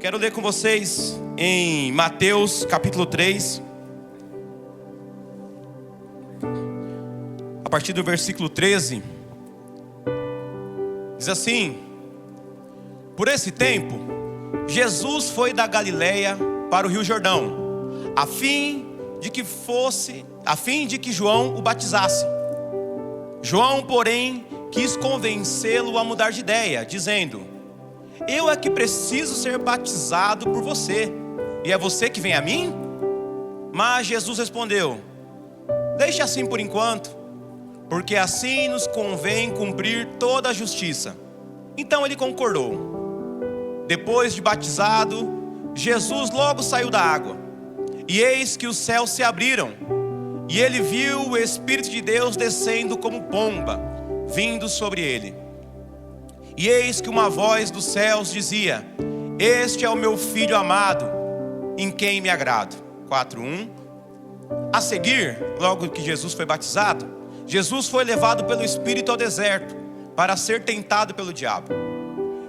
Quero ler com vocês em Mateus capítulo 3, a partir do versículo 13. Diz assim: por esse tempo, Jesus foi da Galileia para o Rio Jordão, a fim de que João o batizasse. João, porém, quis convencê-lo a mudar de ideia, dizendo: eu é que preciso ser batizado por você, e é você que vem a mim? Mas Jesus respondeu: deixe assim por enquanto, porque assim nos convém cumprir toda a justiça. Então ele concordou. Depois de batizado, Jesus logo saiu da água, e eis que os céus se abriram, e ele viu o Espírito de Deus descendo como pomba, vindo sobre ele. E eis que uma voz dos céus dizia: este é o meu filho amado, em quem me agrado. 4:1. A seguir, logo que Jesus foi batizado, Jesus foi levado pelo Espírito ao deserto, para ser tentado pelo diabo.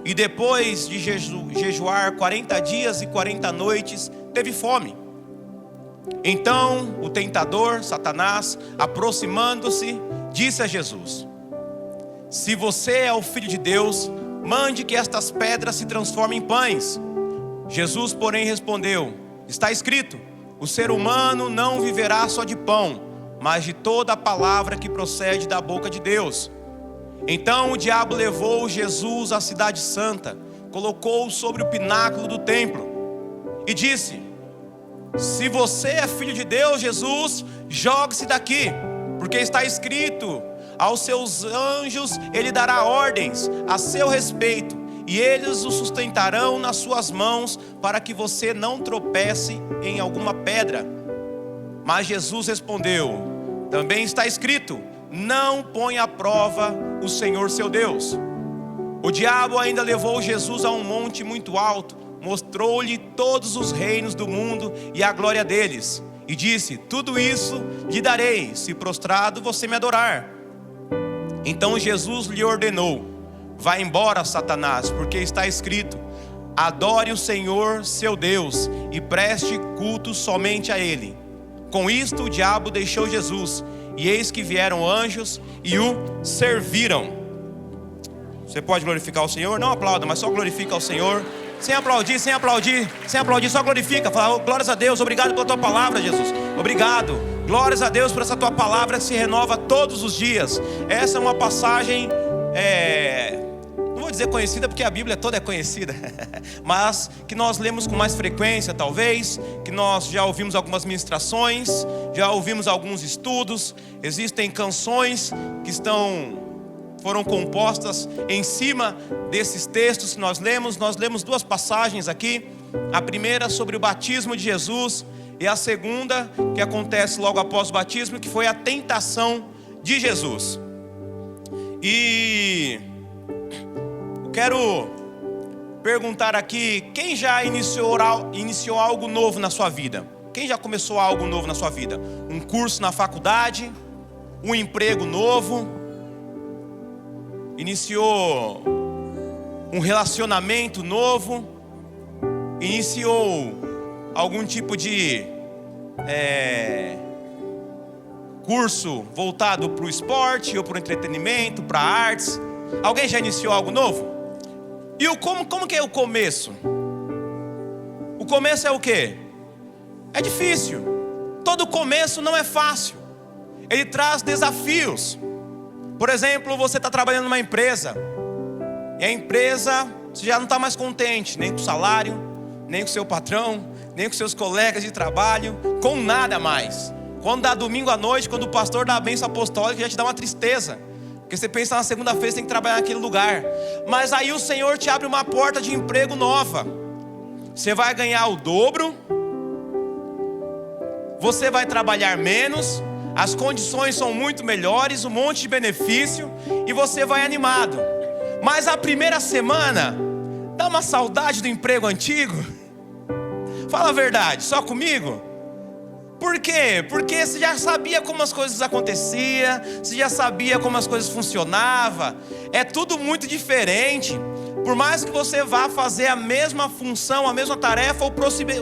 E depois de jejuar 40 dias e 40 noites, teve fome. Então o tentador, Satanás, aproximando-se, disse a Jesus: se você é o Filho de Deus, mande que estas pedras se transformem em pães. Jesus, porém, respondeu: está escrito, o ser humano não viverá só de pão, mas de toda a palavra que procede da boca de Deus. Então o diabo levou Jesus à cidade santa, colocou-o sobre o pináculo do templo e disse: se você é filho de Deus, Jesus, jogue-se daqui, porque está escrito: aos seus anjos ele dará ordens a seu respeito, e eles o sustentarão nas suas mãos, para que você não tropece em alguma pedra. Mas Jesus respondeu: também está escrito, não ponha à prova o Senhor seu Deus. O diabo ainda levou Jesus a um monte muito alto, mostrou-lhe todos os reinos do mundo e a glória deles, e disse: tudo isso lhe darei, se prostrado você me adorar. Então Jesus lhe ordenou: vá embora, Satanás, porque está escrito, adore o Senhor seu Deus e preste culto somente a Ele. Com isto o diabo deixou Jesus, e eis que vieram anjos e o serviram. Você pode glorificar o Senhor? Não aplauda, mas só glorifica o Senhor. Sem aplaudir, só glorifica. Fala: glórias a Deus, obrigado pela tua palavra, Jesus. Obrigado, glórias a Deus por essa tua palavra que se renova todos os dias. Essa é uma passagem, não vou dizer conhecida, porque a Bíblia toda é conhecida, mas que nós lemos com mais frequência, talvez, que nós já ouvimos algumas ministrações, já ouvimos alguns estudos. Existem canções que foram compostas em cima desses textos que nós lemos. Nós lemos duas passagens aqui. A primeira sobre o batismo de Jesus, e a segunda que acontece logo após o batismo, que foi a tentação de Jesus. E eu quero perguntar aqui: quem já iniciou algo novo na sua vida? Quem já começou algo novo na sua vida? Um curso na faculdade? Um emprego novo? Iniciou um relacionamento novo? Iniciou algum tipo de curso voltado para o esporte ou para o entretenimento, para artes? Alguém já iniciou algo novo? E como que é o começo? O começo é o quê? É difícil. Todo começo não é fácil. Ele traz desafios. Por exemplo, você está trabalhando numa empresa, e a empresa, você já não está mais contente, nem com o salário, nem com o seu patrão, nem com seus colegas de trabalho, com nada mais. Quando dá domingo à noite, quando o pastor dá a bênção apostólica, já te dá uma tristeza, porque você pensa: na segunda-feira você tem que trabalhar naquele lugar. Mas aí o Senhor te abre uma porta de emprego nova. Você vai ganhar o dobro, você vai trabalhar menos, as condições são muito melhores, um monte de benefício, e você vai animado. Mas a primeira semana dá uma saudade do emprego antigo. Fala a verdade, só comigo? Por quê? Porque você já sabia como as coisas aconteciam, você já sabia como as coisas funcionavam. É tudo muito diferente. Por mais que você vá fazer a mesma função, a mesma tarefa, o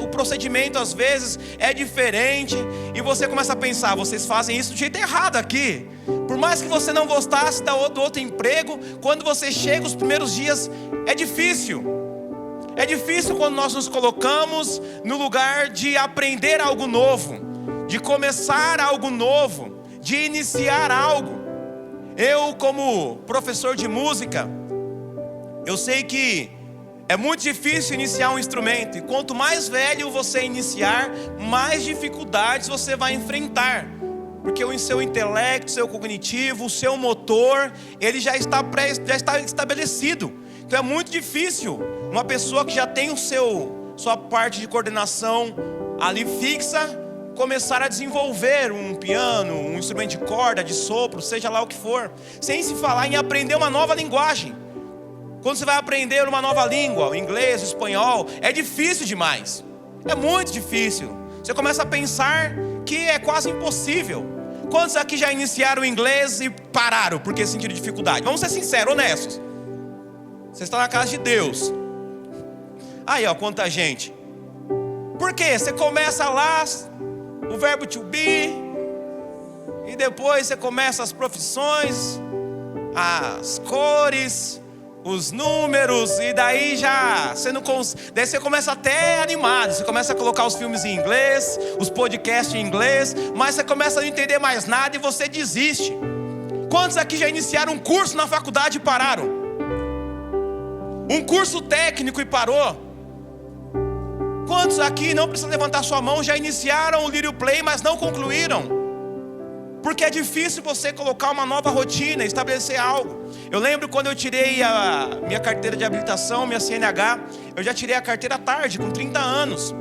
procedimento às vezes é diferente. E você começa a pensar, vocês fazem isso do jeito errado aqui. Por mais que você não gostasse do outro emprego, quando você chega os primeiros dias, é difícil. É difícil quando nós nos colocamos no lugar de aprender algo novo, de começar algo novo, de iniciar algo. Eu, como professor de música, eu sei que é muito difícil iniciar um instrumento. E quanto mais velho você iniciar, mais dificuldades você vai enfrentar. Porque o seu intelecto, o seu cognitivo, o seu motor, ele já está estabelecido. Então é muito difícil uma pessoa que já tem sua parte de coordenação ali fixa, começar a desenvolver um piano, um instrumento de corda, de sopro, seja lá o que for, sem se falar em aprender uma nova linguagem. Quando você vai aprender uma nova língua, o inglês, o espanhol, é difícil demais. É muito difícil. Você começa a pensar que é quase impossível. Quantos aqui já iniciaram o inglês e pararam porque sentiram dificuldade? Vamos ser sinceros, honestos. Você está na casa de Deus. Aí, ó, quanta gente. Por quê? Você começa lá o verbo to be, e depois você começa as profissões, as cores, os números, e daí daí você começa até animado, você começa a colocar os filmes em inglês, os podcasts em inglês, mas você começa a não entender mais nada e você desiste. Quantos aqui já iniciaram um curso na faculdade e pararam? Um curso técnico e parou? Quantos aqui, não precisa levantar sua mão, já iniciaram o Little Play, mas não concluíram? Porque é difícil você colocar uma nova rotina, estabelecer algo. Eu lembro quando eu tirei a minha carteira de habilitação, minha CNH, eu já tirei a carteira tarde, com 30 anos.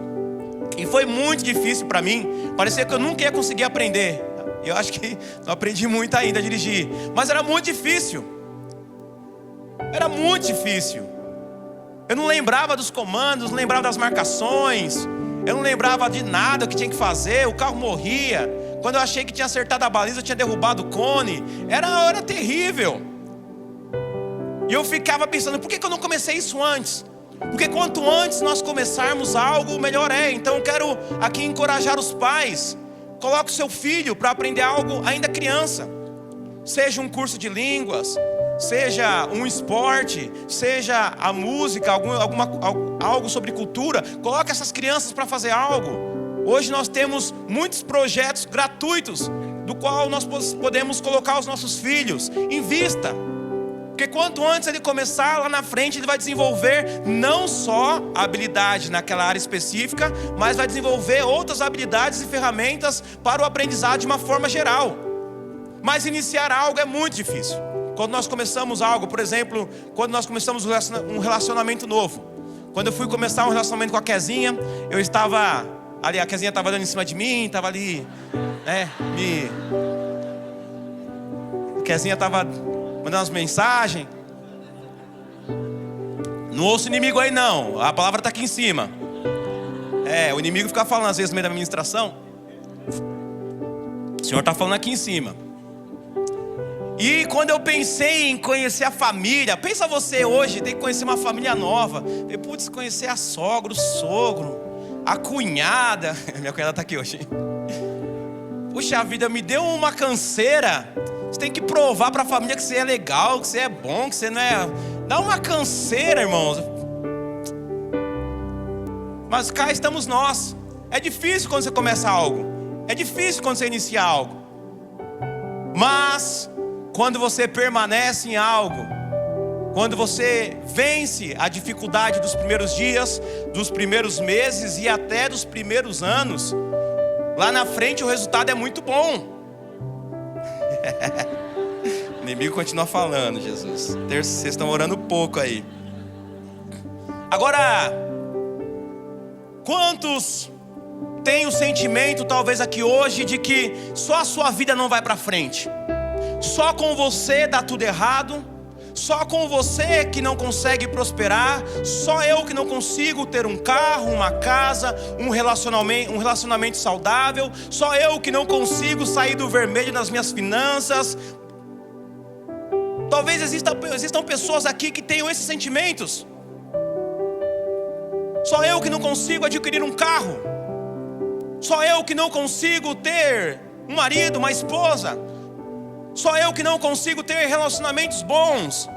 E foi muito difícil para mim, parecia que eu nunca ia conseguir aprender. Eu acho que não aprendi muito ainda a dirigir, mas era muito difícil. Era muito difícil. Eu não lembrava dos comandos, não lembrava das marcações, eu não lembrava de nada que tinha que fazer, o carro morria. Quando eu achei que tinha acertado a baliza, eu tinha derrubado o cone. Era terrível. E eu ficava pensando, por que eu não comecei isso antes? Porque quanto antes nós começarmos algo, melhor é. Então eu quero aqui encorajar os pais. Coloque o seu filho para aprender algo ainda criança. Seja um curso de línguas, seja um esporte, seja a música, algo sobre cultura. Coloque essas crianças para fazer algo. Hoje nós temos muitos projetos gratuitos, do qual nós podemos colocar os nossos filhos. Invista, porque quanto antes ele começar, lá na frente ele vai desenvolver não só a habilidade naquela área específica, mas vai desenvolver outras habilidades e ferramentas para o aprendizado de uma forma geral. Mas iniciar algo é muito difícil. Quando nós começamos algo, por exemplo, quando nós começamos um relacionamento novo. Quando eu fui começar um relacionamento com a Kezinha, eu estava ali, a Kezinha estava dando em cima de mim, estava ali, a Kezinha estava mandando umas mensagens. Não ouço o inimigo aí não, a palavra está aqui em cima. O inimigo fica falando às vezes no meio da ministração. O Senhor está falando aqui em cima. E quando eu pensei em conhecer a família, pensa você hoje, tem que conhecer uma família nova. Putz, conhecer a sogra, o sogro, a cunhada. Minha cunhada está aqui hoje. Puxa vida, me deu uma canseira. Você tem que provar para a família que você é legal, que você é bom, que você não é... Dá uma canseira, irmãos. Mas cá estamos nós. É difícil quando você começa algo. É difícil quando você inicia algo. Mas quando você permanece em algo, quando você vence a dificuldade dos primeiros dias, dos primeiros meses e até dos primeiros anos, lá na frente o resultado é muito bom. O inimigo continua falando, Jesus. Vocês estão orando pouco aí. Agora, quantos têm o sentimento, talvez aqui hoje, de que só a sua vida não vai para frente? Só com você dá tudo errado, só com você que não consegue prosperar, só eu que não consigo ter um carro, uma casa, um relacionamento saudável, só eu que não consigo sair do vermelho nas minhas finanças. Talvez existam pessoas aqui que tenham esses sentimentos. Só eu que não consigo adquirir um carro. Só eu que não consigo ter um marido, uma esposa. Só eu que não consigo ter relacionamentos bons.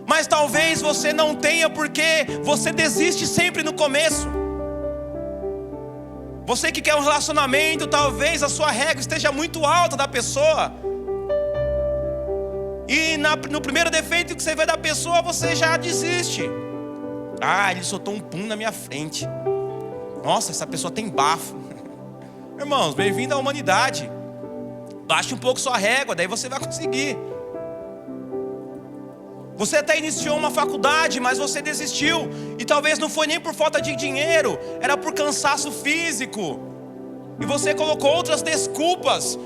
Mas talvez você não tenha porque você desiste sempre no começo. Você que quer um relacionamento, talvez a sua régua esteja muito alta da pessoa. E no primeiro defeito que você vê da pessoa, você já desiste. Ah, ele soltou um pum na minha frente. Nossa, essa pessoa tem bafo. Irmãos, bem-vindo à humanidade. Baixe um pouco sua régua, daí você vai conseguir. Você até iniciou uma faculdade, mas você desistiu. E talvez não foi nem por falta de dinheiro, era por cansaço físico. E você colocou outras desculpas.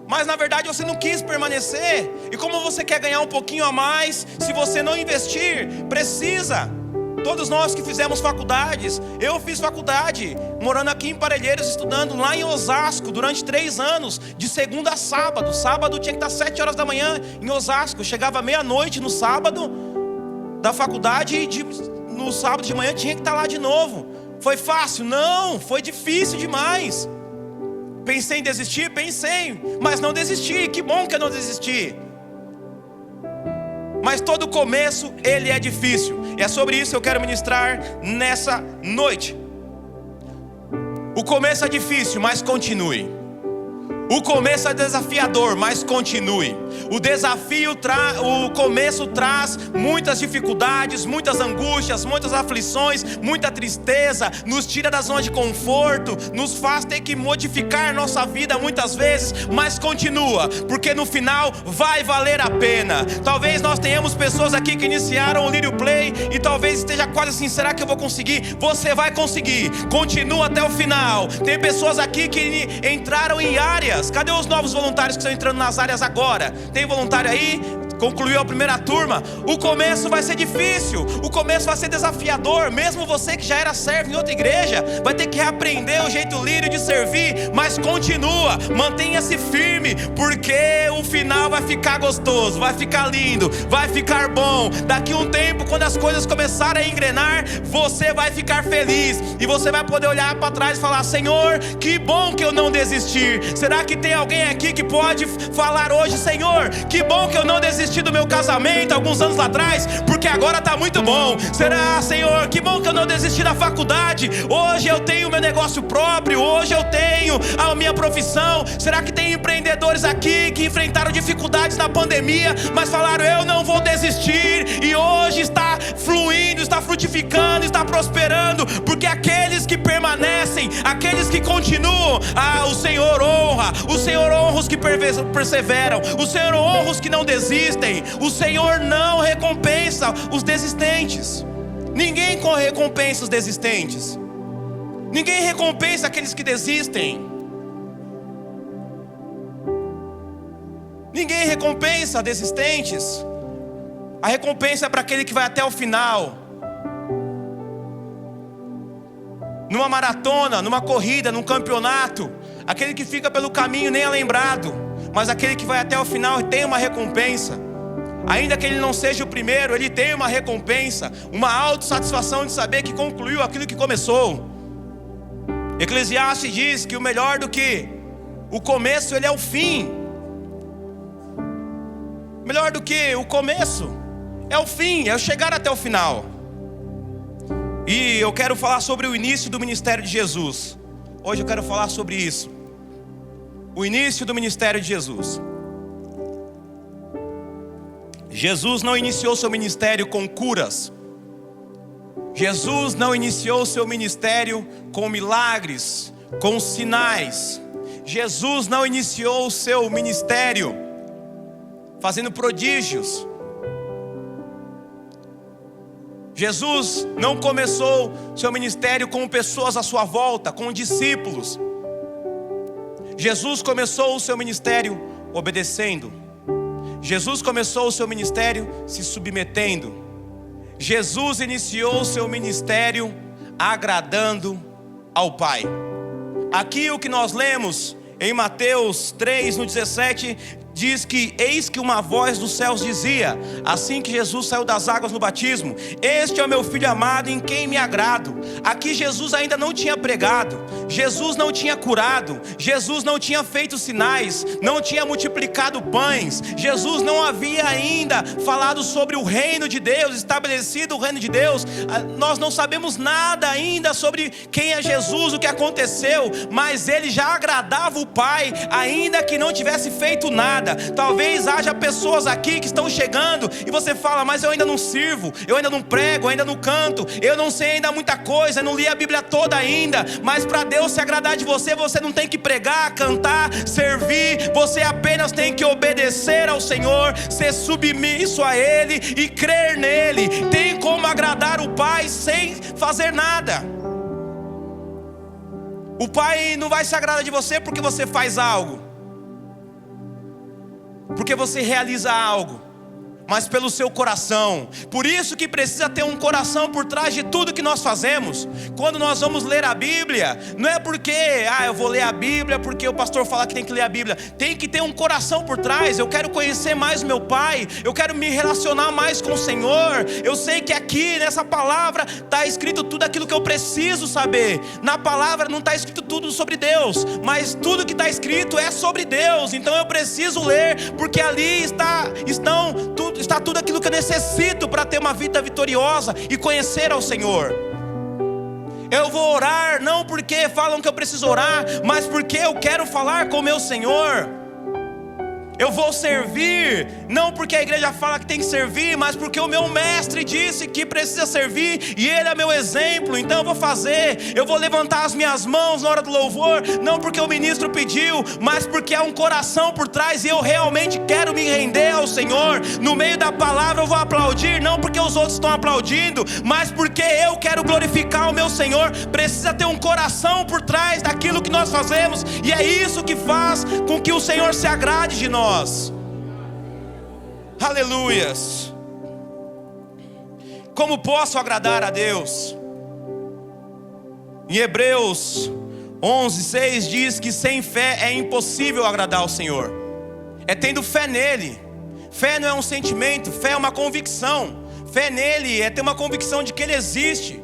Mas na verdade você não quis permanecer. E como você quer ganhar um pouquinho a mais, se você não investir, precisa. Todos nós que fizemos faculdades, eu fiz faculdade, morando aqui em Parelheiros, estudando lá em Osasco, durante 3 anos, de segunda a sábado. Sábado tinha que estar 7 horas da manhã em Osasco. Eu chegava meia-noite no sábado da faculdade e no sábado de manhã tinha que estar lá de novo. Foi fácil? Não, foi difícil demais. Pensei em desistir? Pensei, mas não desisti. Que bom que eu não desisti. Mas todo começo, ele é difícil. E é sobre isso que eu quero ministrar nessa noite. O começo é difícil, mas continue. O começo é desafiador, mas continue. O começo traz muitas dificuldades, muitas angústias, muitas aflições, muita tristeza, nos tira da zona de conforto, nos faz ter que modificar nossa vida muitas vezes, mas continua, porque no final vai valer a pena. Talvez nós tenhamos pessoas aqui que iniciaram o Lírio Play e talvez esteja quase assim, será que eu vou conseguir? Você vai conseguir, continua até o final. Tem pessoas aqui que entraram em áreas. Cadê os novos voluntários que estão entrando nas áreas agora? Tem voluntário aí? Concluiu a primeira turma. O começo vai ser difícil, o começo vai ser desafiador. Mesmo você que já era servo em outra igreja, vai ter que reaprender o jeito lírio de servir. Mas continua, mantenha-se firme, porque o final vai ficar gostoso, vai ficar lindo, vai ficar bom. Daqui um tempo, quando as coisas começarem a engrenar, você vai ficar feliz. E você vai poder olhar para trás e falar: Senhor, que bom que eu não desisti. Será que tem alguém aqui que pode falar hoje: Senhor, que bom que eu não desisti do meu casamento alguns anos lá atrás, porque agora está muito bom. Será, Senhor, que bom que eu não desisti da faculdade, hoje eu tenho meu negócio próprio, hoje eu tenho a minha profissão. Será que tem empreendedores aqui que enfrentaram dificuldades na pandemia, mas falaram: eu não vou desistir, e hoje está fluindo, está frutificando, está prosperando, porque aqueles que permanecem, aqueles que continuam, o Senhor honra. O Senhor honra os que perseveram, o Senhor honra os que não desistem. O Senhor não recompensa os desistentes. Ninguém recompensa os desistentes. Ninguém recompensa aqueles que desistem. Ninguém recompensa desistentes. A recompensa é para aquele que vai até o final. Numa maratona, numa corrida, num campeonato, aquele que fica pelo caminho nem é lembrado, mas aquele que vai até o final tem uma recompensa. Ainda que ele não seja o primeiro, ele tem uma recompensa, uma autossatisfação de saber que concluiu aquilo que começou. Eclesiastes diz que o melhor do que o começo, ele é o fim. Melhor do que o começo é o fim, é o chegar até o final. E eu quero falar sobre o início do ministério de Jesus. Hoje eu quero falar sobre isso. O início do ministério de Jesus. Jesus não iniciou seu ministério com curas. Jesus não iniciou seu ministério com milagres, com sinais. Jesus não iniciou o seu ministério fazendo prodígios. Jesus não começou seu ministério com pessoas à sua volta, com discípulos. Jesus começou o seu ministério obedecendo. Jesus começou o seu ministério se submetendo. Jesus iniciou o seu ministério agradando ao Pai. Aqui o que nós lemos Em Mateus 3, no 17, diz que eis que uma voz dos céus dizia, assim que Jesus saiu das águas no batismo: este é o meu filho amado em quem me agrado. Aqui Jesus ainda não tinha pregado, Jesus não tinha curado, Jesus não tinha feito sinais, não tinha multiplicado pães, Jesus não havia ainda falado sobre o reino de Deus, estabelecido o reino de Deus. Nós não sabemos nada ainda sobre quem é Jesus, o que aconteceu, mas ele já agradava o Pai, ainda que não tivesse feito nada. Talvez haja pessoas aqui que estão chegando e você fala: mas eu ainda não sirvo, eu ainda não prego, eu ainda não canto, eu não sei ainda muita coisa, eu não li a Bíblia toda ainda. Mas para Deus se agradar de você, você não tem que pregar, cantar, servir, você apenas tem que obedecer ao Senhor, ser submisso a Ele e crer nele. Tem como agradar o Pai sem fazer nada. O Pai não vai se agradar de você porque você faz algo, porque você realiza algo, mas pelo seu coração. Por isso que precisa ter um coração por trás de tudo que nós fazemos. Quando nós vamos ler a Bíblia, não é porque eu vou ler a Bíblia porque o pastor fala que tem que ler a Bíblia. Tem que ter um coração por trás. Eu quero conhecer mais o meu Pai, eu quero me relacionar mais com o Senhor. Eu sei que aqui nessa palavra está escrito tudo aquilo que eu preciso saber. Na palavra não está escrito tudo sobre Deus, mas tudo que está escrito é sobre Deus. Então eu preciso ler, porque ali está tudo aquilo que eu necessito para ter uma vida vitoriosa e conhecer ao Senhor. Eu vou orar não porque falam que eu preciso orar, mas porque eu quero falar com o meu Senhor. Eu vou servir, não porque a igreja fala que tem que servir, mas porque o meu mestre disse que precisa servir, e ele é meu exemplo. Então eu vou fazer, eu vou levantar as minhas mãos na hora do louvor, não porque o ministro pediu, mas porque há um coração por trás, e eu realmente quero me render ao Senhor. No meio da palavra eu vou aplaudir, não porque os outros estão aplaudindo, mas porque eu quero glorificar o meu Senhor. Precisa ter um coração por trás daquilo que nós fazemos, e é isso que faz com que o Senhor se agrade de nós. Aleluias. Como posso agradar a Deus? Em Hebreus 11:6 diz que sem fé é impossível agradar ao Senhor. É tendo fé nele. Fé não é um sentimento, fé é uma convicção. Fé nele é ter uma convicção de que ele existe.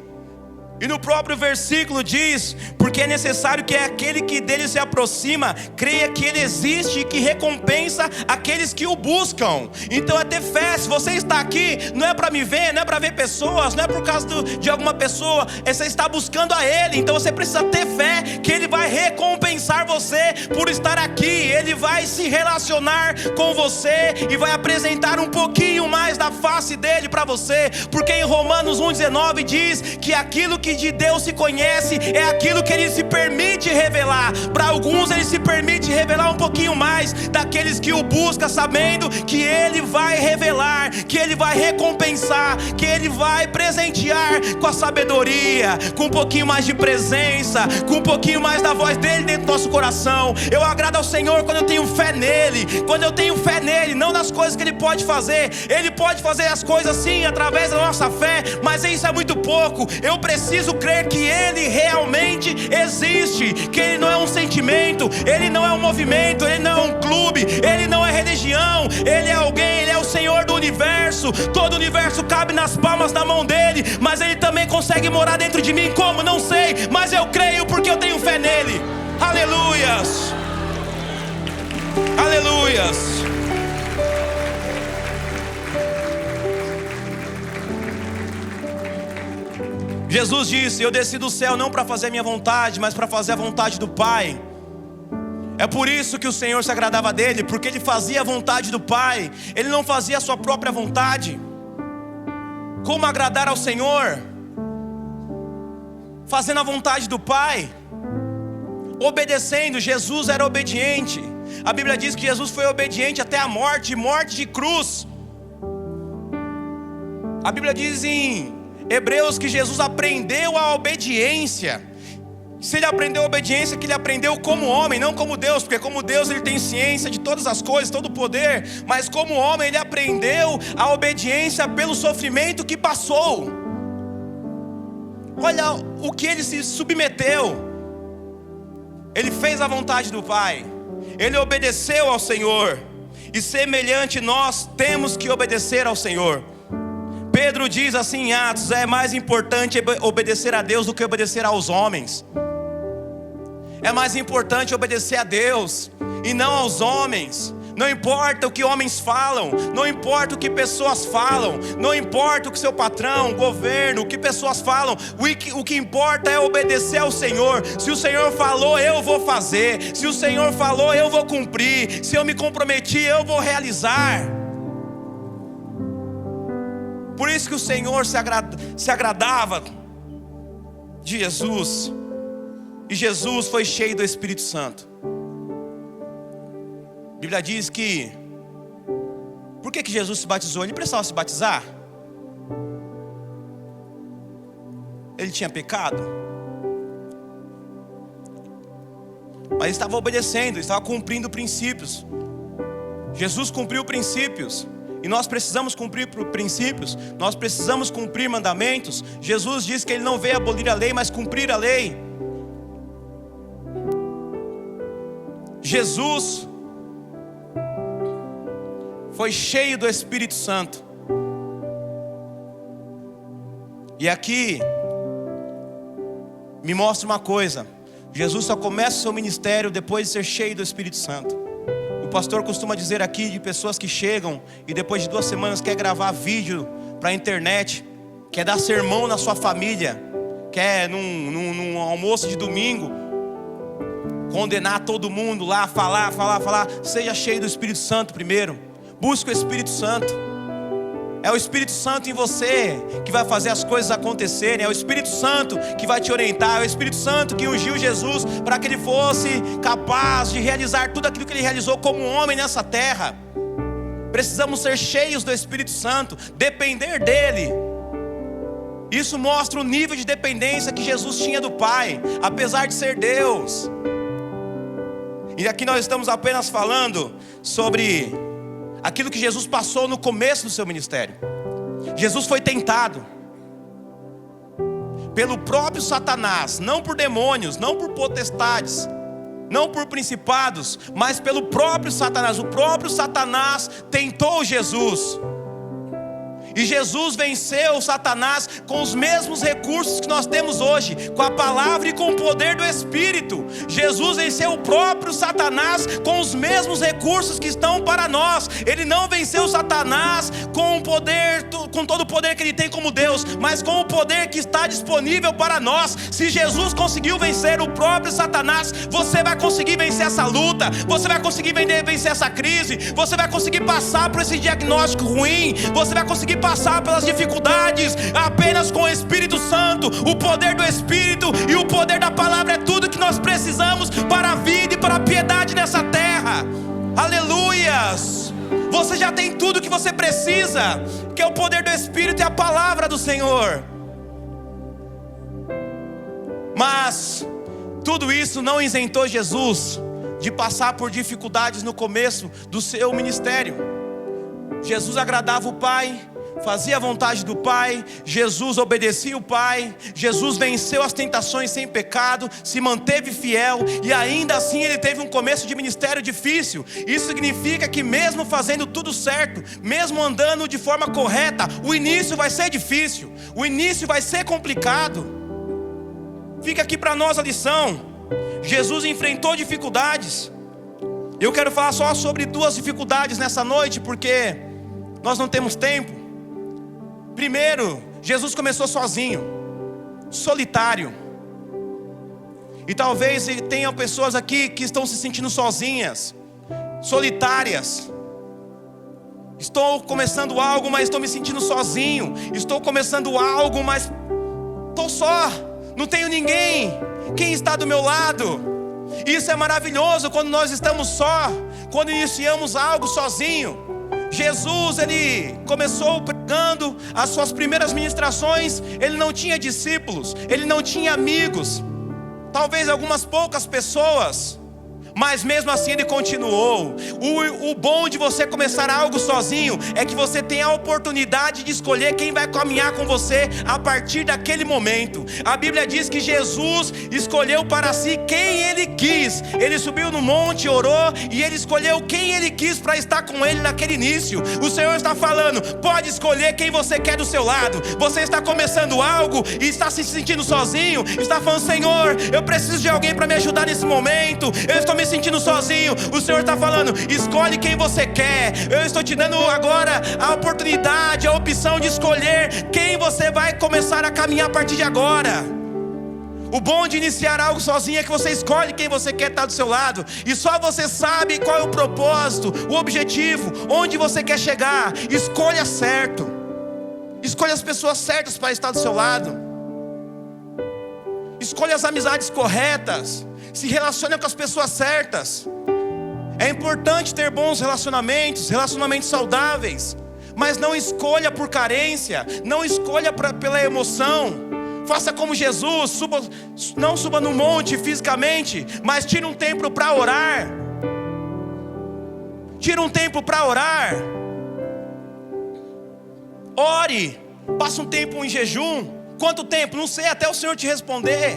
E no próprio versículo diz: porque é necessário que aquele que dele se aproxima creia que ele existe e que recompensa aqueles que o buscam. Então é ter fé. Se você está aqui, não é para me ver, não é para ver pessoas, não é por causa de alguma pessoa, você está buscando a ele. Então você precisa ter fé que ele vai recompensar você por estar aqui. Ele vai se relacionar com você e vai apresentar um pouquinho mais da face dele para você. Porque em Romanos 1:19 diz que aquilo que de Deus se conhece é aquilo que ele se permite revelar. Para alguns ele se permite revelar um pouquinho mais, daqueles que o buscam, sabendo que ele vai revelar, que ele vai recompensar, que ele vai presentear com a sabedoria, com um pouquinho mais de presença, com um pouquinho mais da voz dele dentro do nosso coração. Eu agrado ao Senhor quando eu tenho fé nele, quando eu tenho fé nele, não nas coisas que ele pode fazer. Ele pode fazer as coisas sim através da nossa fé, mas isso é muito pouco. Eu preciso crer que ele realmente existe, que ele não é um sentimento, ele não é um movimento, ele não é um clube, ele não é religião, ele é alguém, ele é o Senhor do universo. Todo o universo cabe nas palmas da mão dele, mas ele também consegue morar dentro de mim. Como? Não sei, mas eu creio porque eu tenho fé nele. Aleluias, aleluias. Jesus disse: eu desci do céu não para fazer a minha vontade, mas para fazer a vontade do Pai. É por isso que o Senhor se agradava dele, porque ele fazia a vontade do Pai, ele não fazia a sua própria vontade. Como agradar ao Senhor? Fazendo a vontade do Pai, obedecendo. Jesus era obediente. A Bíblia diz que Jesus foi obediente até a morte, morte de cruz. A Bíblia diz em Hebreus que Jesus aprendeu a obediência. Se ele aprendeu a obediência, que ele aprendeu como homem, não como Deus, porque como Deus ele tem ciência de todas as coisas, todo o poder, mas como homem ele aprendeu a obediência pelo sofrimento que passou. Olha o que ele se submeteu. ele fez a vontade do Pai, ele obedeceu ao Senhor, e semelhante nós temos que obedecer ao Senhor. Pedro diz assim em Atos: é mais importante obedecer a Deus do que obedecer aos homens. É mais importante obedecer a Deus e não aos homens. Não importa o que homens falam, não importa o que pessoas falam, não importa o que seu patrão, governo, o que pessoas falam, o que importa é obedecer ao Senhor. Se o Senhor falou, eu vou fazer. Se o Senhor falou, eu vou cumprir. Se eu me comprometi, eu vou realizar. Por isso que o Senhor se agradava de Jesus, e Jesus foi cheio do Espírito Santo. A Bíblia diz que, por que Jesus se batizou? Ele precisava se batizar? Ele tinha pecado? Mas ele estava obedecendo, ele estava cumprindo princípios. Jesus cumpriu princípios, e nós precisamos cumprir princípios, nós precisamos cumprir mandamentos. Jesus disse que ele não veio abolir a lei, mas cumprir a lei. Jesus foi cheio do Espírito Santo. E aqui me mostra uma coisa: Jesus só começa o seu ministério depois de ser cheio do Espírito Santo. O pastor costuma dizer aqui de pessoas que chegam e depois de 2 semanas quer gravar vídeo para a internet, quer dar sermão na sua família, quer num almoço de domingo condenar todo mundo lá, falar. Seja cheio do Espírito Santo primeiro. Busque o Espírito Santo. É o Espírito Santo em você que vai fazer as coisas acontecerem. É o Espírito Santo que vai te orientar. É o Espírito Santo que ungiu Jesus para que ele fosse capaz de realizar tudo aquilo que ele realizou como homem nessa terra. Precisamos ser cheios do Espírito Santo, depender dele. Isso mostra o nível de dependência que Jesus tinha do Pai, apesar de ser Deus. E aqui nós estamos apenas falando sobre aquilo que Jesus passou no começo do seu ministério. Jesus foi tentado pelo próprio Satanás, não por demônios, não por potestades, não por principados, mas pelo próprio Satanás. O próprio Satanás tentou Jesus, e Jesus venceu Satanás com os mesmos recursos que nós temos hoje, com a palavra e com o poder do Espírito. Jesus venceu o próprio Satanás com os mesmos recursos que estão para nós. Ele não venceu Satanás com o poder, com todo o poder que ele tem como Deus, mas com o poder que está disponível para nós. Se Jesus conseguiu vencer o próprio Satanás, você vai conseguir vencer essa luta, você vai conseguir vencer essa crise, você vai conseguir passar por esse diagnóstico ruim, você vai conseguir passar pelas dificuldades apenas com o Espírito Santo. O poder do Espírito e o poder da palavra é tudo que nós precisamos para a vida e para a piedade nessa terra. Aleluias! Você já tem tudo que você precisa, que é o poder do Espírito e a palavra do Senhor. Mas tudo isso não isentou Jesus de passar por dificuldades no começo do seu ministério. Jesus agradava o Pai, fazia a vontade do Pai, Jesus obedecia o Pai, Jesus venceu as tentações sem pecado, se manteve fiel, e ainda assim ele teve um começo de ministério difícil. Isso significa que mesmo fazendo tudo certo, mesmo andando de forma correta, o início vai ser difícil, o início vai ser complicado. Fica aqui para nós a lição: Jesus enfrentou dificuldades. Eu quero falar só sobre 2 dificuldades nessa noite, porque nós não temos tempo. Primeiro, Jesus começou sozinho, solitário. E talvez tenham pessoas aqui que estão se sentindo sozinhas, solitárias. Estou começando algo, mas estou me sentindo sozinho. Estou começando algo, mas estou só, não tenho ninguém. Quem está do meu lado? Isso é maravilhoso quando nós estamos só, quando iniciamos algo sozinho. Jesus, ele começou pregando as suas primeiras ministrações. Ele não tinha discípulos, ele não tinha amigos, talvez algumas poucas pessoas. mas mesmo assim ele continuou. O bom de você começar algo sozinho é que você tem a oportunidade de escolher quem vai caminhar com você a partir daquele momento. A Bíblia diz que Jesus escolheu para si quem ele quis. Ele subiu no monte, orou, e ele escolheu quem ele quis para estar com ele naquele início. O Senhor está falando: pode escolher quem você quer do seu lado. Você está começando algo e está se sentindo sozinho, está falando: Senhor, eu preciso de alguém para me ajudar nesse momento, eu estou me sentindo sozinho. O Senhor está falando: escolhe quem você quer. Eu estou te dando agora a oportunidade, a opção de escolher quem você vai começar a caminhar a partir de agora. O bom de iniciar algo sozinho é que você escolhe quem você quer estar do seu lado, e só você sabe qual é o propósito, o objetivo, onde você quer chegar. Escolha certo, escolha as pessoas certas para estar do seu lado, escolha as amizades corretas, se relacione com as pessoas certas. É importante ter bons relacionamentos, relacionamentos saudáveis, mas não escolha por carência, não escolha pela emoção. Faça como Jesus, não suba no monte fisicamente, mas tire um tempo para orar. Tire um tempo para orar. Ore, passa um tempo em jejum. Quanto tempo? Não sei, até o Senhor te responder.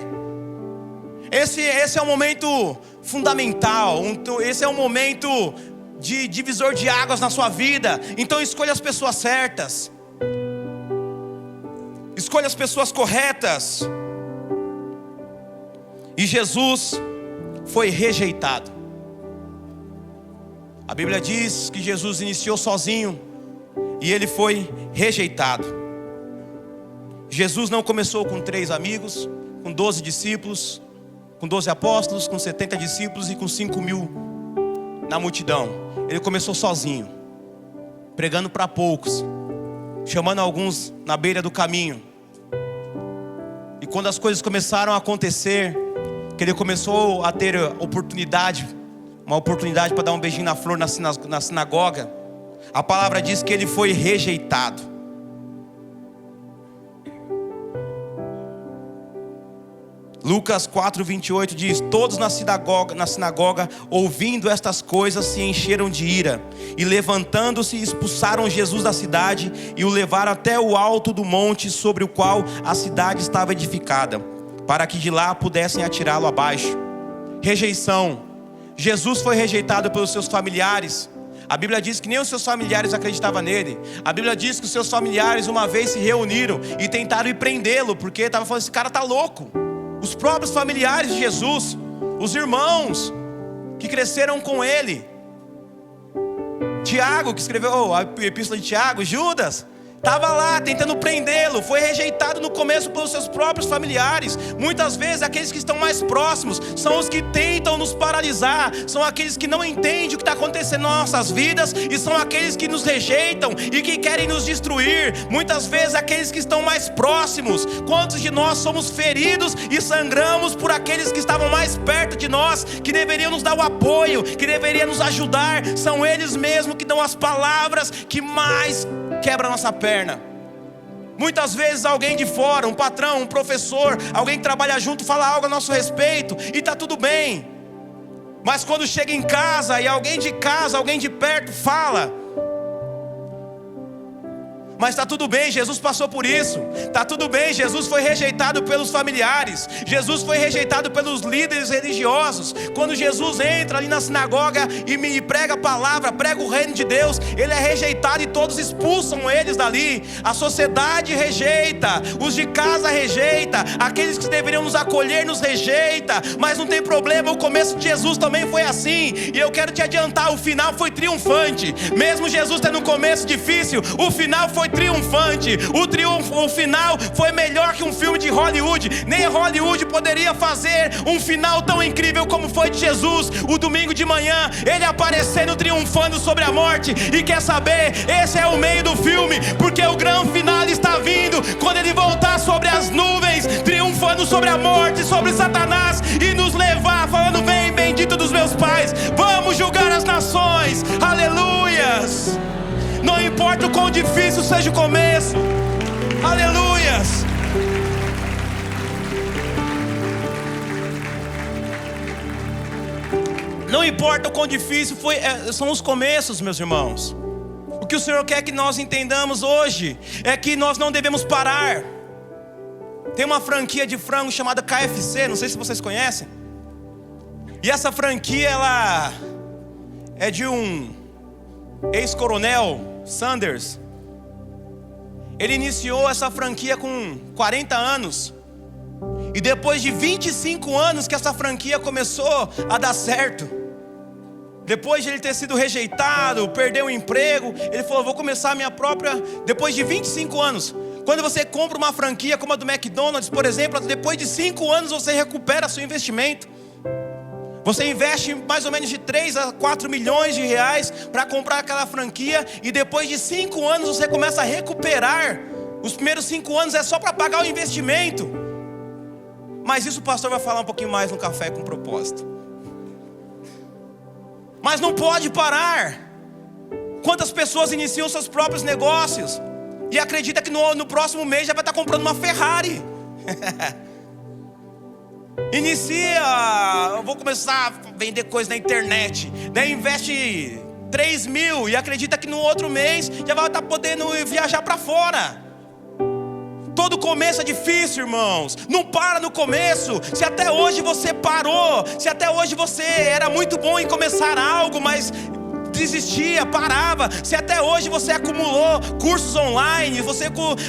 Esse é um momento fundamental, esse é um momento de divisor de águas na sua vida. Então escolha as pessoas certas, escolha as pessoas corretas. E Jesus foi rejeitado. A Bíblia diz que Jesus iniciou sozinho e ele foi rejeitado. Jesus não começou com 3 amigos, com 12 discípulos, com 12 apóstolos, com 70 discípulos e com 5.000 na multidão. Ele começou sozinho, pregando para poucos, chamando alguns na beira do caminho. E quando as coisas começaram a acontecer, que ele começou a ter uma oportunidade para dar um beijinho na flor na sinagoga, a palavra diz que ele foi rejeitado. Lucas 4:28 diz: todos na sinagoga, ouvindo estas coisas, se encheram de ira, e levantando-se, expulsaram Jesus da cidade, e o levaram até o alto do monte sobre o qual a cidade estava edificada, para que de lá pudessem atirá-lo abaixo. Rejeição. Jesus foi rejeitado pelos seus familiares. A Bíblia diz que nem os seus familiares acreditavam nele. A Bíblia diz que os seus familiares uma vez se reuniram e tentaram ir prendê-lo, porque estavam falando: esse cara está louco. Os próprios familiares de Jesus, os irmãos que cresceram com ele, Tiago, que escreveu a epístola de Tiago, Judas, estava lá tentando prendê-lo. Foi rejeitado no começo pelos seus próprios familiares. Muitas vezes aqueles que estão mais próximos são os que tentam nos paralisar, são aqueles que não entendem o que está acontecendo nas nossas vidas, e são aqueles que nos rejeitam e que querem nos destruir. Muitas vezes aqueles que estão mais próximos. Quantos de nós somos feridos e sangramos por aqueles que estavam mais perto de nós, que deveriam nos dar o apoio, que deveriam nos ajudar? São eles mesmos que dão as palavras que mais quebra a nossa perna. Muitas vezes alguém de fora, um patrão, um professor, alguém que trabalha junto, fala algo a nosso respeito e está tudo bem. Mas quando chega em casa e alguém de casa, alguém de perto fala, mas está tudo bem, Jesus passou por isso. Está tudo bem, Jesus foi rejeitado pelos familiares, Jesus foi rejeitado pelos líderes religiosos. Quando Jesus entra ali na sinagoga e me prega a palavra, prega o reino de Deus, ele é rejeitado e todos expulsam eles dali. A sociedade rejeita, os de casa rejeita, aqueles que deveriam nos acolher nos rejeita. Mas não tem problema, o começo de Jesus também foi assim. E eu quero te adiantar, o final foi triunfante. Mesmo Jesus tendo um começo difícil, o final foi triunfante. O final foi melhor que um filme de Hollywood. Nem Hollywood poderia fazer um final tão incrível como foi de Jesus. O domingo de manhã, ele aparecendo, triunfando sobre a morte. E quer saber? Esse é o meio do filme, porque o grande final está vindo, quando ele voltar sobre as nuvens, triunfando sobre a morte, sobre Satanás, e nos levar, falando: vem, bendito dos meus pais, vamos julgar as nações. Aleluias. Não importa o quão difícil seja o começo. Aleluias. importa o quão difícil são os começos, meus irmãos. O que o Senhor quer que nós entendamos hoje é que nós não devemos parar. Tem uma franquia de frango chamada KFC, não sei se vocês conhecem. E essa franquia, ela é de um ex-coronel, Sanders. Ele iniciou essa franquia com 40 anos. E depois de 25 anos que essa franquia começou a dar certo, depois de ele ter sido rejeitado, perdeu o emprego, ele falou, vou começar a minha própria. Depois de 25 anos, quando você compra uma franquia como a do McDonald's, por exemplo, depois de 5 anos você recupera seu investimento. Você investe mais ou menos de 3 a 4 milhões de reais para comprar aquela franquia, e depois de 5 anos você começa a recuperar. Os primeiros 5 anos é só para pagar o investimento. Mas isso o pastor vai falar um pouquinho mais no Café com Propósito. Mas não pode parar. Quantas pessoas iniciam seus próprios negócios e acredita que no próximo mês já vai estar comprando uma Ferrari? Inicia, eu vou começar a vender coisa na internet, daí investe 3 mil e acredita que no outro mês já vai estar podendo viajar para fora. Todo começo é difícil, irmãos. Não para no começo. Se até hoje você parou, se até hoje você era muito bom em começar algo, mas desistia, parava. Se até hoje você acumulou cursos online, você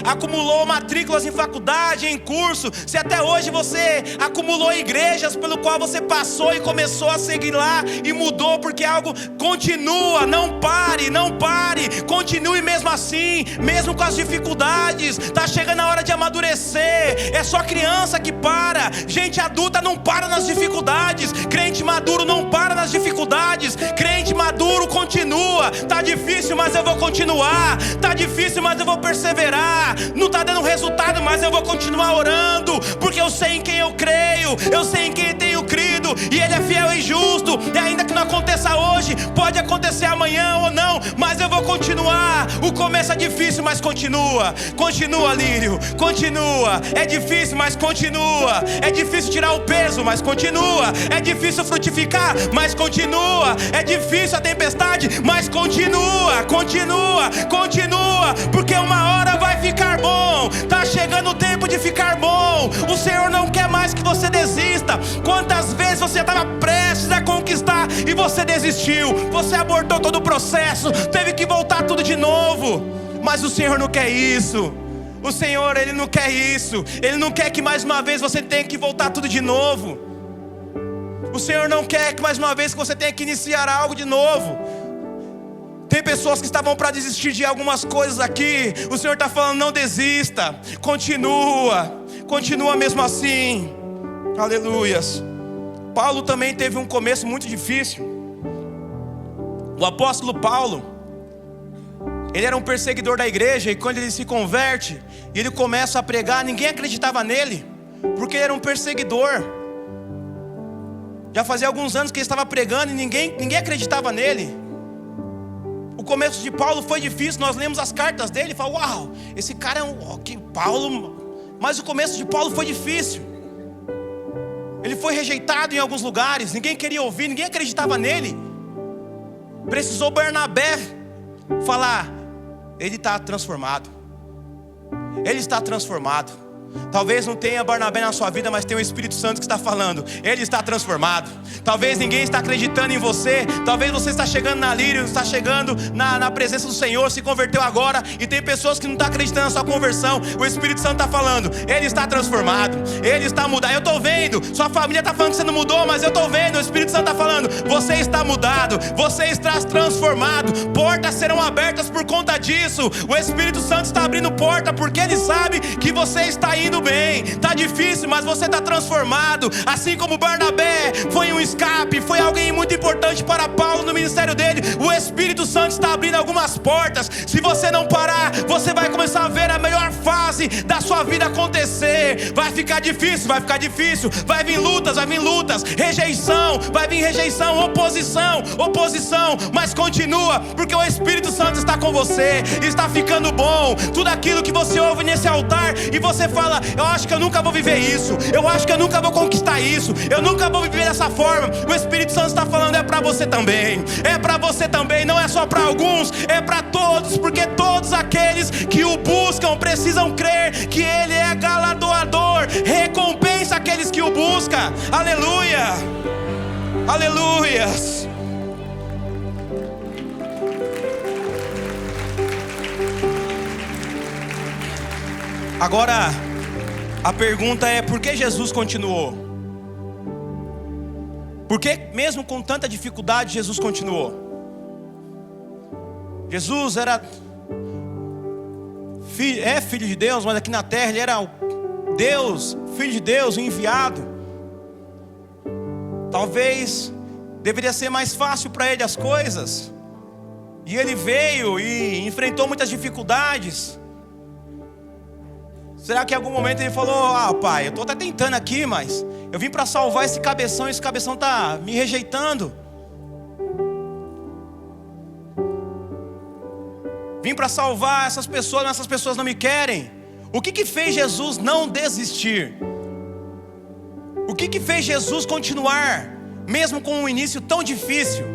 acumulou matrículas em faculdade, em curso, se até hoje você acumulou igrejas pelo qual você passou e começou a seguir lá e mudou, porque algo continua. Não pare, não pare, continue mesmo assim, mesmo com as dificuldades. Está chegando a hora de amadurecer. É só criança que para, gente adulta não para nas dificuldades, crente maduro não para nas dificuldades, crente maduro continua. Tá difícil, mas eu vou continuar. Tá difícil, mas eu vou perseverar. Não tá dando resultado, mas eu vou continuar orando, porque eu sei em quem eu creio, eu sei em quem tenho crido, e Ele é fiel e justo. E ainda que não aconteça hoje, pode acontecer amanhã ou não, mas eu vou continuar. O começo é difícil, mas continua. Continua, Lírio, continua. É difícil, mas continua. É difícil tirar o peso, mas continua. É difícil frutificar, mas continua. É difícil a tempestade, mas continua, continua, continua, porque uma hora vai ficar bom. Tá chegando o tempo de ficar bom. O Senhor não quer mais que você desista. Quantas vezes você estava prestes a conquistar e você desistiu, você abortou todo o processo, teve que voltar tudo de novo. Mas o Senhor não quer isso. O Senhor, Ele não quer isso. Ele não quer que mais uma vez você tenha que voltar tudo de novo. O Senhor não quer que mais uma vez que você tenha que iniciar algo de novo. Tem pessoas que estavam para desistir de algumas coisas aqui. O Senhor está falando, não desista. Continua. Continua mesmo assim. Aleluias. Paulo também teve um começo muito difícil. O apóstolo Paulo, ele era um perseguidor da igreja. E quando ele se converte e ele começa a pregar, ninguém acreditava nele, porque ele era um perseguidor. Já fazia alguns anos que ele estava pregando e ninguém acreditava nele. O começo de Paulo foi difícil. Nós lemos as cartas dele e falamos, uau, esse cara é Paulo. Mas o começo de Paulo foi difícil. Ele foi rejeitado em alguns lugares, ninguém queria ouvir, ninguém acreditava nele. Precisou Barnabé falar, ele está transformado. Ele está transformado. Talvez não tenha Barnabé na sua vida, mas tem o Espírito Santo que está falando, ele está transformado. Talvez ninguém está acreditando em você. Talvez você está chegando na Lírio, está chegando na presença do Senhor, se converteu agora, e tem pessoas que não estão acreditando na sua conversão. O Espírito Santo está falando, ele está transformado, ele está mudado. Eu estou vendo, sua família está falando que você não mudou, mas eu estou vendo, o Espírito Santo está falando, você está mudado, você está transformado. Portas serão abertas por conta disso. O Espírito Santo está abrindo porta, porque Ele sabe que você está indo bem. Está difícil, mas você está transformado. Assim como Barnabé foi um escape, foi alguém muito importante para Paulo no ministério dele, o Espírito Santo está abrindo algumas portas. Se você não parar, você vai começar a ver a melhor fase da sua vida acontecer. Vai ficar difícil, vai ficar difícil. Vai vir lutas, rejeição, vai vir rejeição, oposição, mas continua, porque o Espírito Santo está com você. Está ficando bom. Tudo aquilo que você ouve nesse altar e você fala, fala: eu acho que eu nunca vou viver isso, eu acho que eu nunca vou conquistar isso, eu nunca vou viver dessa forma. O Espírito Santo está falando: é para você também, é para você também. Não é só para alguns, é para todos, porque todos aqueles que o buscam precisam crer que Ele é galardoador, recompensa aqueles que o buscam. Aleluia, aleluias. Agora, a pergunta é: por que Jesus continuou? Por que mesmo com tanta dificuldade Jesus continuou? Jesus era filho de Deus, mas aqui na terra Ele era Deus, Filho de Deus, o enviado. Talvez deveria ser mais fácil para Ele as coisas, e Ele veio e enfrentou muitas dificuldades. Será que em algum momento Ele falou: ah, Pai, eu estou até tentando aqui, mas eu vim para salvar esse cabeção está me rejeitando. Vim para salvar essas pessoas, mas essas pessoas não me querem. O que fez Jesus não desistir? O que fez Jesus continuar, mesmo com um início tão difícil?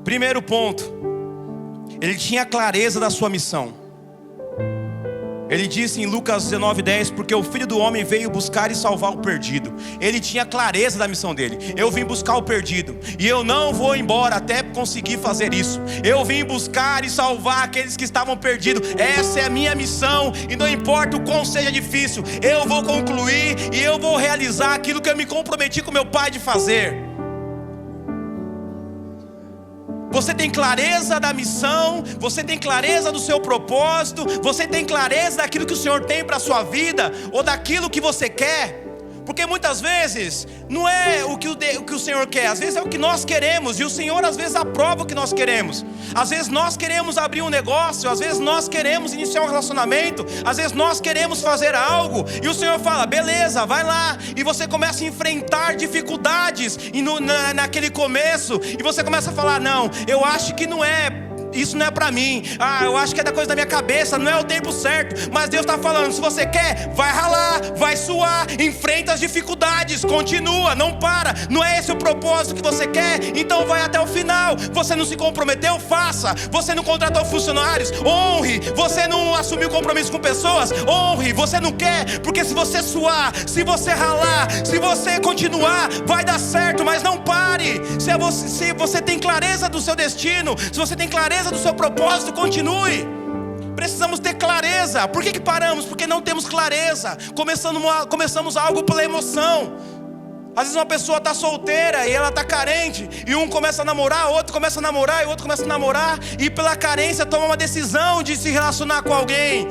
Primeiro ponto, Ele tinha clareza da sua missão. Ele disse em Lucas 19:10: porque o Filho do Homem veio buscar e salvar o perdido. Ele tinha clareza da missão dele. Eu vim buscar o perdido, e eu não vou embora até conseguir fazer isso. Eu vim buscar e salvar aqueles que estavam perdidos. Essa é a minha missão, e não importa o quão seja difícil, eu vou concluir e eu vou realizar aquilo que eu me comprometi com meu Pai de fazer. Você tem clareza da missão, você tem clareza do seu propósito, você tem clareza daquilo que o Senhor tem para a sua vida, ou daquilo que você quer? Porque muitas vezes não é o que o Senhor quer, às vezes é o que nós queremos, e o Senhor às vezes aprova o que nós queremos. Às vezes nós queremos abrir um negócio, às vezes nós queremos iniciar um relacionamento, às vezes nós queremos fazer algo, e o Senhor fala: beleza, vai lá. E você começa a enfrentar dificuldades naquele começo, e você começa a falar: não, eu acho que não é, isso não é pra mim, eu acho que é da coisa da minha cabeça, não é o tempo certo. Mas Deus está falando: se você quer, vai ralar, vai suar, enfrenta as dificuldades, continua, não para. Não é esse o propósito que você quer? Então vai até o final. Você não se comprometeu? Faça. Você não contratou funcionários? Honre. Você não assumiu compromisso com pessoas? Honre. Você não quer? Porque se você suar, se você ralar, se você continuar, vai dar certo. Mas não pare. Se você tem clareza do seu destino, se você tem clareza do seu propósito, continue. Precisamos ter clareza. Por que paramos? Porque não temos clareza. Começamos algo pela emoção. Às vezes uma pessoa está solteira e ela está carente, e um começa a namorar, outro começa a namorar, e outro começa a namorar, e pela carência toma uma decisão de se relacionar com alguém.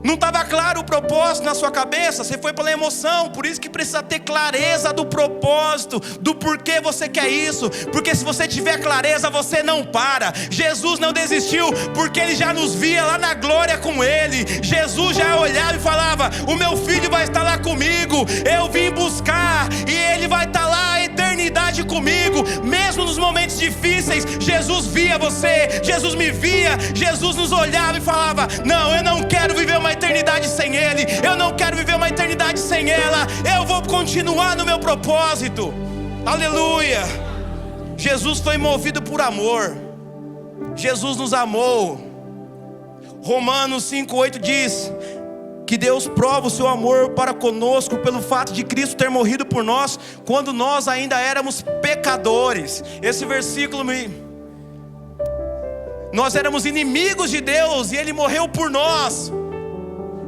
Não estava claro o propósito na sua cabeça, você foi pela emoção. Por isso que precisa ter clareza do propósito, do porquê você quer isso. Porque se você tiver clareza, você não para. Jesus não desistiu, porque Ele já nos via lá na glória com Ele. Jesus já olhava e falava: o meu filho vai estar lá comigo, eu vim buscar, e Ele vai estar lá a eternidade comigo. Mesmo nos momentos difíceis, Jesus via você, Jesus me via, Jesus nos olhava e falava: não, eu não quero viver uma eternidade sem Ele, eu não quero viver uma eternidade sem ela, eu vou continuar no meu propósito. Aleluia. Jesus foi movido por amor. Jesus nos amou. Romanos 5:8 diz que Deus prova o seu amor para conosco pelo fato de Cristo ter morrido por nós quando nós ainda éramos pecadores. Esse versículo nós éramos inimigos de Deus e Ele morreu por nós.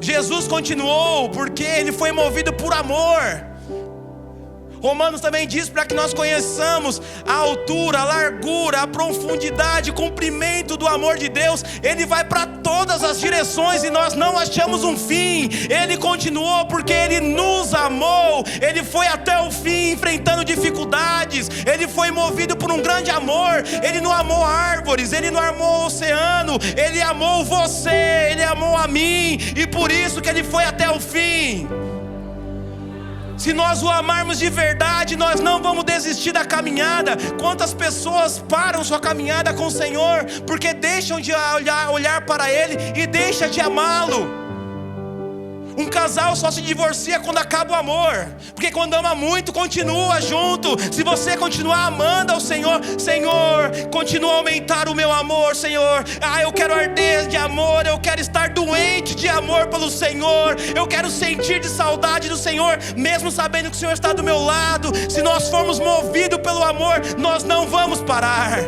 Jesus continuou porque Ele foi movido por amor. Romanos também diz para que nós conheçamos a altura, a largura, a profundidade, o comprimento do amor de Deus. Ele vai para todas as direções e nós não achamos um fim. Ele continuou porque Ele nos amou. Ele foi até o fim enfrentando dificuldades. Ele foi movido por um grande amor. Ele não amou árvores, Ele não amou o oceano, Ele amou você, Ele amou a mim, e por isso que Ele foi até o fim. Se nós o amarmos de verdade, nós não vamos desistir da caminhada. Quantas pessoas param sua caminhada com o Senhor porque deixam de olhar para Ele e deixam de amá-lo? Um casal só se divorcia quando acaba o amor, porque quando ama muito, continua junto. Se você continuar amando ao Senhor, Senhor, continua a aumentar o meu amor, Senhor. Eu quero arder de amor, eu quero estar doente de amor pelo Senhor, eu quero sentir de saudade do Senhor, mesmo sabendo que o Senhor está do meu lado. Se nós formos movidos pelo amor, nós não vamos parar.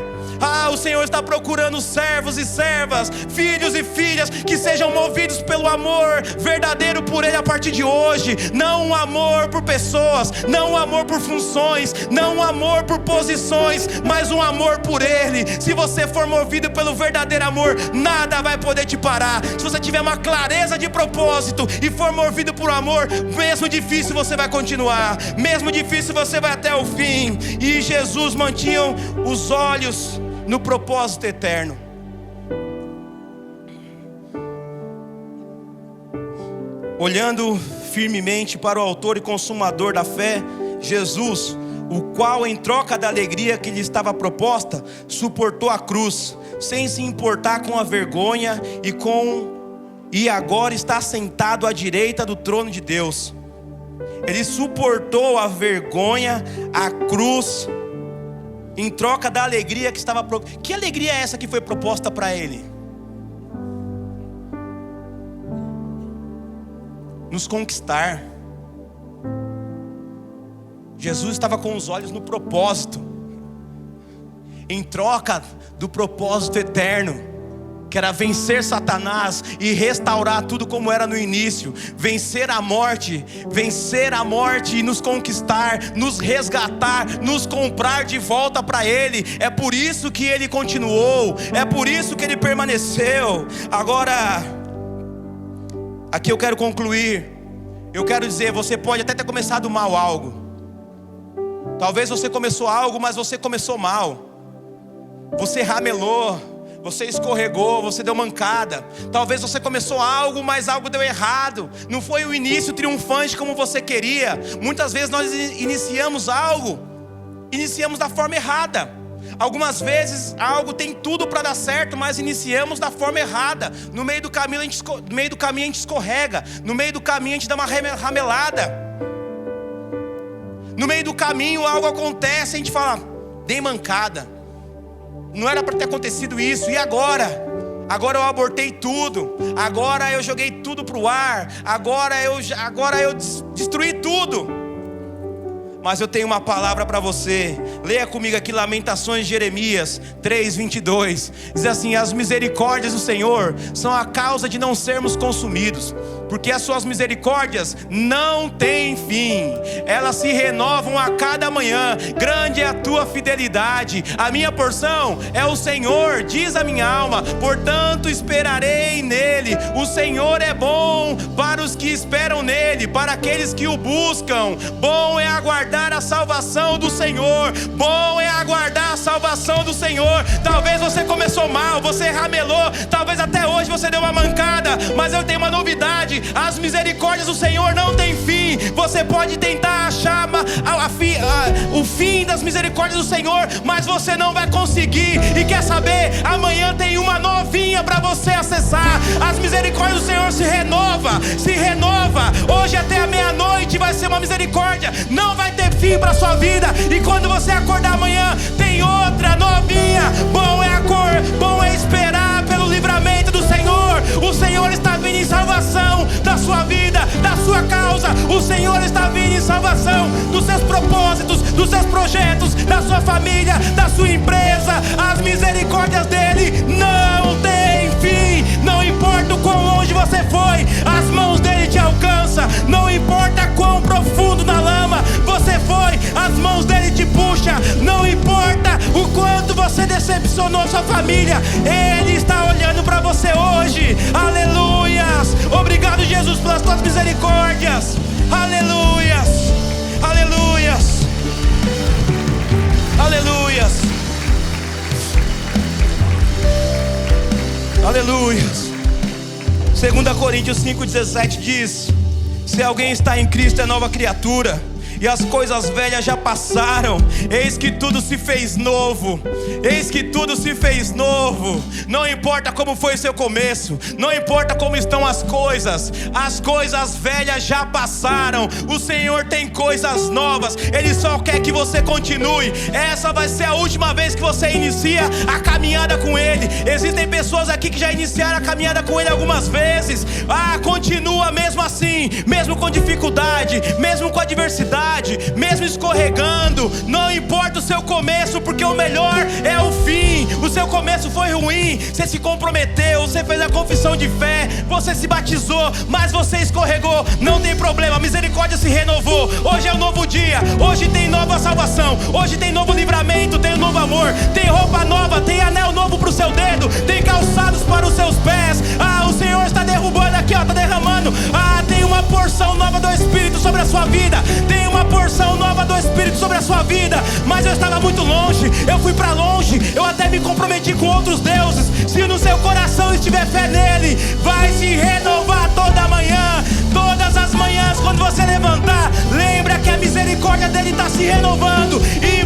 O Senhor está procurando servos e servas, filhos e filhas que sejam movidos pelo amor verdadeiro por Ele a partir de hoje. Não um amor por pessoas, não um amor por funções, não um amor por posições, mas um amor por Ele. Se você for movido pelo verdadeiro amor, nada vai poder te parar. Se você tiver uma clareza de propósito e for movido por amor, mesmo difícil você vai continuar, mesmo difícil você vai até o fim. E Jesus mantinha os olhos no propósito eterno. Olhando firmemente para o autor e consumador da fé, Jesus, o qual em troca da alegria que lhe estava proposta, suportou a cruz, sem se importar com a vergonha, e agora está sentado à direita do trono de Deus. Ele suportou a vergonha, a cruz, em troca da alegria que estava proposta. Que alegria é essa que foi proposta para Ele? Nos conquistar. Jesus estava com os olhos no propósito, em troca do propósito eterno, que era vencer Satanás e restaurar tudo como era no início, vencer a morte e nos conquistar, nos resgatar, nos comprar de volta para Ele. É por isso que Ele continuou, é por isso que Ele permaneceu. Agora, aqui eu quero concluir. Eu quero dizer, você pode até ter começado mal algo. Talvez você começou algo, mas você começou mal. Você ramelou, você escorregou, você deu mancada. Talvez você começou algo, mas algo deu errado. Não foi o início triunfante como você queria. Muitas vezes nós iniciamos da forma errada. Algumas vezes algo tem tudo para dar certo, mas iniciamos da forma errada. No meio do caminho a gente escorrega. No meio do caminho a gente dá uma ramelada. No meio do caminho algo acontece, a gente fala, dei mancada, não era para ter acontecido isso. E agora? Agora eu abortei tudo. Agora eu joguei tudo pro ar. Agora eu destruí tudo. Mas eu tenho uma palavra para você. Leia comigo aqui Lamentações de Jeremias 3:22. Diz assim: as misericórdias do Senhor são a causa de não sermos consumidos, porque as suas misericórdias não têm fim, elas se renovam a cada manhã. Grande é a tua fidelidade. A minha porção é o Senhor, diz a minha alma, portanto esperarei nele. O Senhor é bom para os que esperam nele, para aqueles que o buscam. Bom é aguardar a salvação do Senhor. Bom é aguardar a salvação do Senhor. Talvez você começou mal, você ramelou, talvez até hoje você deu uma mancada, mas eu tenho uma novidade: as misericórdias do Senhor não têm fim. Você pode tentar achar o fim das misericórdias do Senhor, mas você não vai conseguir. E quer saber? Amanhã tem uma novinha para você acessar. As misericórdias do Senhor se renova. Hoje até a meia-noite vai ser uma misericórdia, não vai ter fim para sua vida. E quando você acordar amanhã, tem outra novinha. Bom é esperar pelo livramento do Senhor. O Senhor está vindo em salvação da sua vida, da sua causa. O Senhor está vindo em salvação dos seus propósitos, dos seus projetos, da sua família, da sua empresa. As misericórdias dele não têm fim. Não importa o quão longe você foi, as mãos dele te alcançam. Não importa quão profundo na lama você foi, as mãos dele te puxam. Não importa o quanto você decepcionou sua família, ele está olhando para você hoje. Aleluias! Obrigado, Jesus, pelas tuas misericórdias. Aleluias! Aleluias! Aleluias! Aleluias! 2 Coríntios 5:17 diz: Se alguém está em Cristo, é nova criatura, e as coisas velhas já passaram, eis que tudo se fez novo. Eis que tudo se fez novo. Não importa como foi seu começo, não importa como estão as coisas velhas já passaram. O Senhor tem coisas novas, Ele só quer que você continue. Essa vai ser a última vez que você inicia a caminhada com Ele. Existem pessoas aqui que já iniciaram a caminhada com Ele algumas vezes. Continua mesmo assim, mesmo com dificuldade, mesmo com adversidade, mesmo escorregando. Não importa o seu começo, porque o melhor é o fim. O seu começo foi ruim, você se comprometeu, você fez a confissão de fé, você se batizou, mas você escorregou. Não tem problema, a misericórdia se renovou. Hoje é um novo dia, hoje tem nova salvação, hoje tem novo livramento, tem um novo amor, tem roupa nova, tem anel novo para o seu dedo, tem calçados para os seus pés. O Senhor está derrubando aqui, está derramando. Tem uma porção nova do Espírito sobre a sua vida. Tem uma porção nova do Espírito sobre a sua vida. Mas eu estava muito longe, eu fui para longe, eu até me comprometi com outros deuses. Se no seu coração estiver fé nele, vai se renovar toda manhã. Todas as manhãs, quando você levantar, lembra que a misericórdia dele está se renovando. E